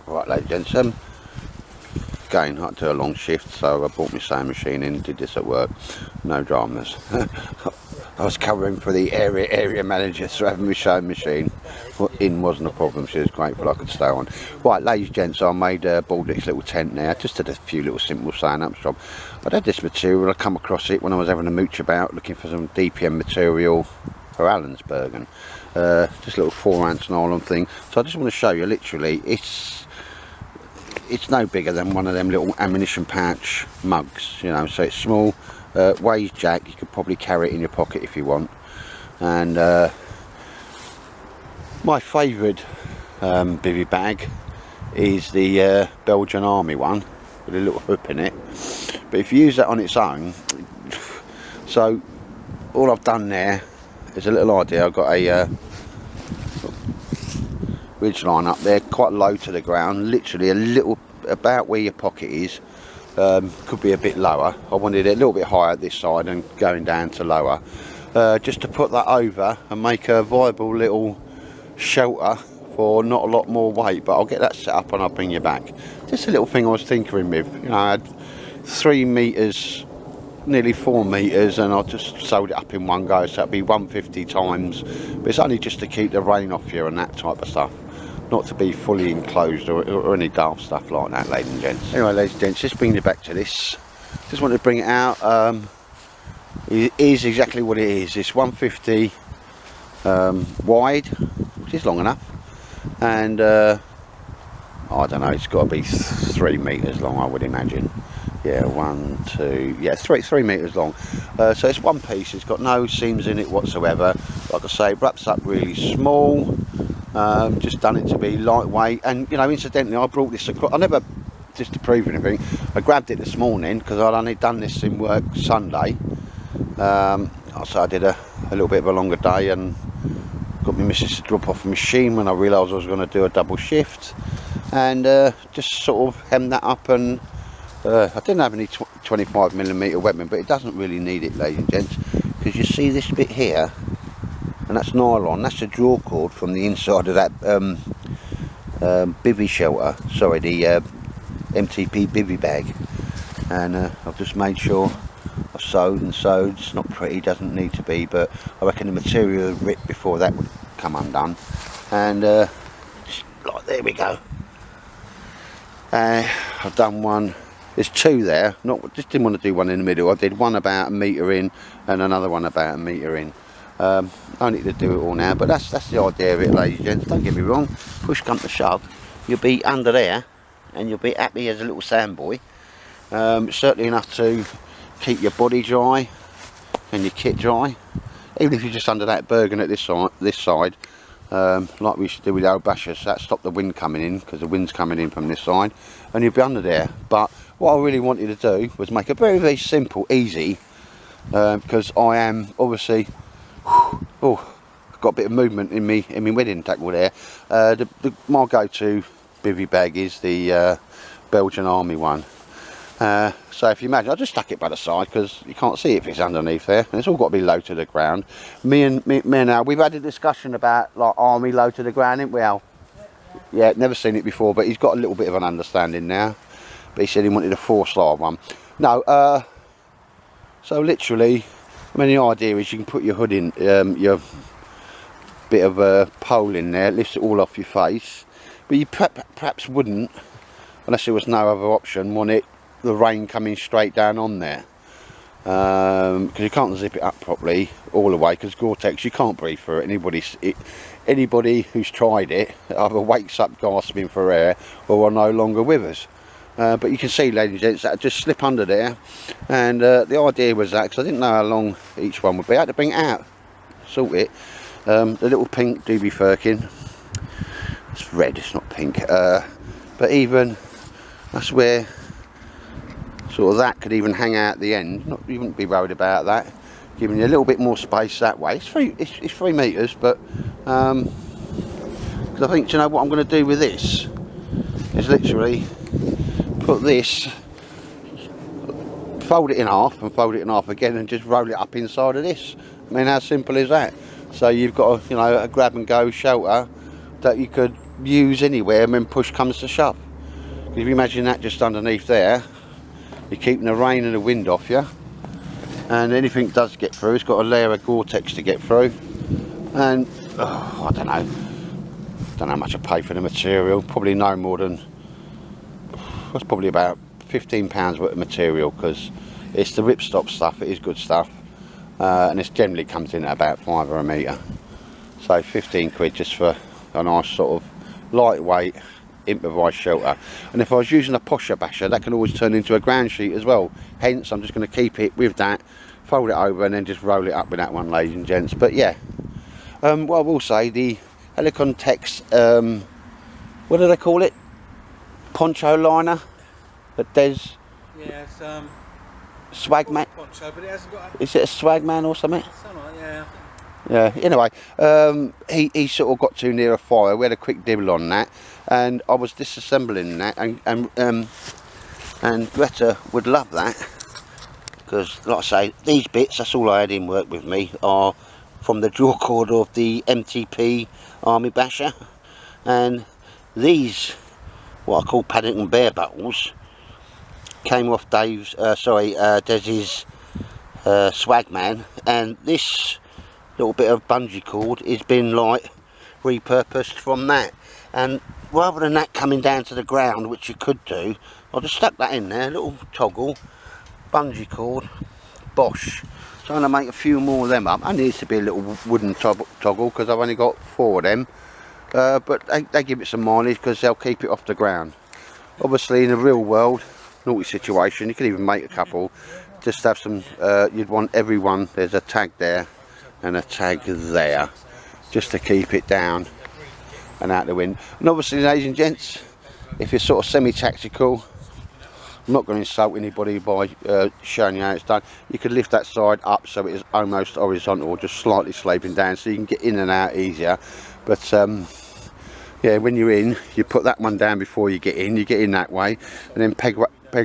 Right, ladies and gents, again, I had to do a long shift, so I brought my sewing machine in, did this at work, no dramas. I was covering for the area manager, so having my sewing machine in wasn't a problem. She was grateful I could stay on. Right, ladies and gents, I made a Baltic's little tent now, just did a few little simple sewing up jobs. I'd had this material, I come across it when I was having a mooch about, looking for some DPM material for Allensbergen. Just a little 4-ounce nylon thing. So I just want to show you, literally, it's no bigger than one of them little ammunition pouch mugs, you know, so it's small, weighs jack, you could probably carry it in your pocket if you want. And my favourite bivvy bag is the Belgian Army one with a little hoop in it, but if you use that on its own, so all I've done there is a little idea. I've got a ridge line up there quite low to the ground, literally a little about where your pocket is, could be a bit lower. I wanted it a little bit higher at this side and going down to lower, just to put that over and make a viable little shelter for not a lot more weight, but I'll get that set up and I'll bring you back. Just a little thing I was tinkering with, you know. I had 3 meters, nearly 4 meters, and I just sewed it up in one go, so it'd be 150 times, but it's only just to keep the rain off you and that type of stuff, not to be fully enclosed or any daft stuff like that, ladies and gents. Anyway, ladies and gents, just bringing you back to this, just wanted to bring it out. It is exactly what it is. It's 150 wide, which is long enough, and I don't know, it's got to be 3 meters long, I would imagine. Yeah, 1, 2, yeah, 3 meters long. So it's one piece, it's got no seams in it whatsoever. Like I say, it wraps up really small. Just done it to be lightweight, and you know, incidentally, I brought this across, I never, just to prove anything, I grabbed it this morning because I'd only done this in work Sunday. So I did a little bit of a longer day and got my missus to drop off the machine when I realised I was going to do a double shift, and just sort of hemmed that up. And I didn't have any 25mm webbing, but it doesn't really need it, ladies and gents, because you see this bit here, and that's nylon, that's the draw cord from the inside of that bivvy shelter, sorry, the MTP bivvy bag. And I've just made sure I've sewed and sewed. It's not pretty, doesn't need to be, but I reckon the material would rip before that would come undone. And just like, there we go. I've done one. There's 2 there. Just didn't want to do one in the middle. I did one about 1 metre in and another one about 1 metre in. I need to do it all now, but that's the idea of it, ladies and gents. Don't get me wrong. Push come to shove, you'll be under there, and you'll be happy as a little sandboy. Certainly enough to keep your body dry and your kit dry. Even if you're just under that Bergen at this side, like we should do with the old bashers, that stop the wind coming in, because the wind's coming in from this side, and you'll be under there. But what I really wanted to do was make it very, very simple, easy, because I am obviously, oh, I've got a bit of movement in me wedding tackle there. My go-to bivvy bag is the Belgian Army one. So if you imagine, I just stuck it by the side because you can't see it if it's underneath there, and it's all got to be low to the ground. Me and Al, we've had a discussion about like Army low to the ground, ain't we, Al? Yeah, never seen it before, but he's got a little bit of an understanding now. But he said he wanted a 4-star one. No, so literally, I mean, the idea is you can put your hood in, your bit of a pole in there, it lifts it all off your face, but you perhaps wouldn't, unless there was no other option, want it the rain coming straight down on there, because you can't zip it up properly all the way, because Gore-Tex, you can't breathe through it. Anybody who's tried it either wakes up gasping for air or are no longer with us. But you can see, ladies and gents, that just slip under there, and the idea was that, because I didn't know how long each one would be, I had to bring it out, sort it. The little pink DB Firkin, it's red, it's not pink, but even that's where sort of that could even hang out at the end. You wouldn't be worried about that, giving you a little bit more space that way. It's 3 meters, but because I think, do you know what I'm going to do with this is literally put this, fold it in half and fold it in half again, and just roll it up inside of this. I mean, how simple is that? So you've got a, you know, a grab and go shelter that you could use anywhere when push comes to shove. If you imagine that just underneath there, you're keeping the rain and the wind off you, and anything does get through, it's got a layer of Gore-Tex to get through. And I don't know how much I pay for the material. Probably no more than, that's probably about £15 worth of material, because it's the ripstop stuff. It is good stuff, and it generally comes in at about £5 a metre. So 15 quid just for a nice sort of lightweight improvised shelter. And if I was using a posher basher, that can always turn into a ground sheet as well. Hence I'm just going to keep it with that, fold it over, and then just roll it up with that one, ladies and gents. But yeah, what I will say, the Helicon Tex, what do they call it, poncho liner that Des, yeah, it's Swagman, poncho, but it hasn't got a, is it a Swagman or something? like, yeah. Yeah, anyway, he sort of got too near a fire. We had a quick dibble on that, and I was disassembling that, and Greta would love that, because like I say, these bits, that's all I had in work with me, are from the draw cord of the MTP Army Basher, and these, what I call Paddington Bear buttons, came off Des's Swagman, and this little bit of bungee cord has been like repurposed from that. And rather than that coming down to the ground, which you could do, I just stuck that in there, a little toggle, bungee cord, bosh. So I'm going to make a few more of them up. I needs to be a little wooden toggle, because I've only got 4 of them, but they give it some mileage, because they'll keep it off the ground. Obviously in the real world, naughty situation, you could even make a couple, just have some, you'd want everyone, there's a tag there and a tag there, just to keep it down and out the wind. And obviously, ladies and gents, if you're sort of semi-tactical, I'm not going to insult anybody by showing you how it's done. You could lift that side up so it is almost horizontal, just slightly sloping down, so you can get in and out easier. But yeah, when you're in, you put that one down before you get in that way, and then peg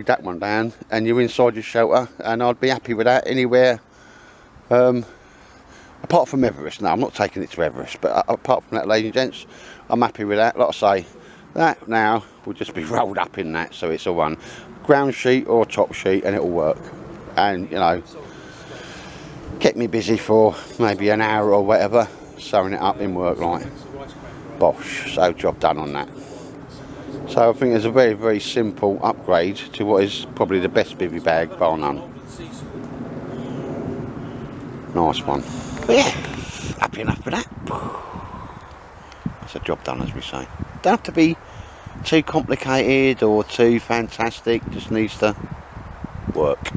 that one down, and you're inside your shelter. And I'd be happy with that anywhere. Apart from Everest. No, I'm not taking it to Everest, but apart from that, ladies and gents, I'm happy with that. Like I say, that now will just be rolled up in that, so it's a one ground sheet or top sheet, and it'll work. And you know, kept me busy for maybe an hour or whatever, sewing it up in work like bosh. So job done on that. So I think it's a very, very simple upgrade to what is probably the best bivvy bag, bar none. Nice one. But yeah, happy enough with that. That's a job done, as we say. Don't have to be too complicated or too fantastic, just needs to work.